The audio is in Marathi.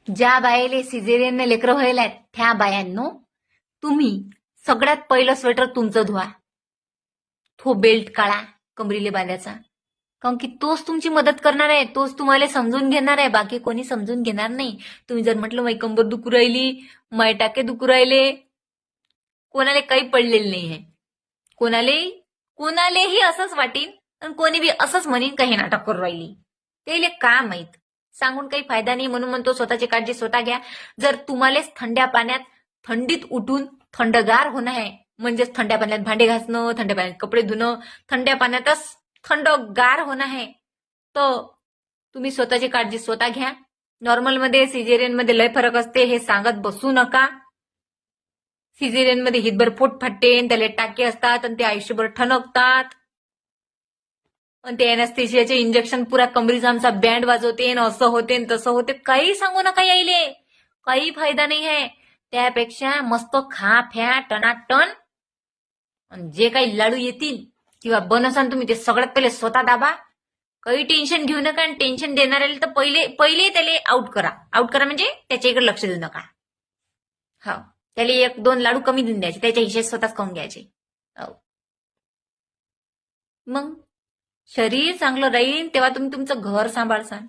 ज्या बायले सिझेरियनने लेकरं व्हायला त्या बायांनो, तुम्ही सगळ्यात पहिलं स्वेटर तुमचं धुवा. तो बेल्ट काढा कमरीले बांधायचा. कारण की तोच तुमची मदत करणार आहे, तोच तुम्हाला समजून घेणार आहे, बाकी कोणी समजून घेणार नाही. तुम्ही जर म्हटलं माई कंबर दुखू राहिली, माय टाके दुखू राहिले, कोणाला काही पडलेलं नाही आहे. कोणालेही असंच वाटीन आणि कोणी बी असंच म्हणीन काही नाटक करू राहिली. त्याला का माहीत. सांगून काही फायदा नाही. म्हणून म्हणतो स्वतःची काळजी स्वतः घ्या. जर तुम्हालाच थंड्या पाण्यात थंडीत उठून थंडगार होणं आहे, म्हणजेच थंड्या पाण्यात भांडे घासणं, थंड्या पाण्यात कपडे धुणं, थंड्या पाण्यातच थंडगार होणं आहे, तर तुम्ही स्वतःची काळजी स्वतः घ्या. नॉर्मलमध्ये सिझेरियनमध्ये लय फरक असते, हे सांगत बसू नका. सिझेरियनमध्ये हितभर पोट फाटते, त्याला टाके असतात आणि ते आयुष्यभर ठणकतात. आणि ते एनेस्थेशियाचे इंजेक्शन पुरा कमरीचा आमचा बँड वाजवते, असं होते तसं होते. काही सांगू नका यायले, काही फायदा नाही आहे. त्यापेक्षा मस्त खा फ्या टनाटन. जे काही लाडू येतील किंवा बनवसान तुम्ही ते सगळ्यात पहिले स्वतः दाबा. काही टेन्शन घेऊ नका. आणि टेन्शन देणाऱ्याला तर पहिले त्याला आउट करा. आउट करा म्हणजे त्याच्या इकडे लक्ष देऊ नका. हो, त्याला 1-2 लाडू कमी देऊन द्यायचे, त्याच्या हिशेब स्वतःच खाऊन घ्यायचे. हो, मग शरीर चांगलं राहील तेव्हा तुम्ही तुमचं घर सांभाळसान.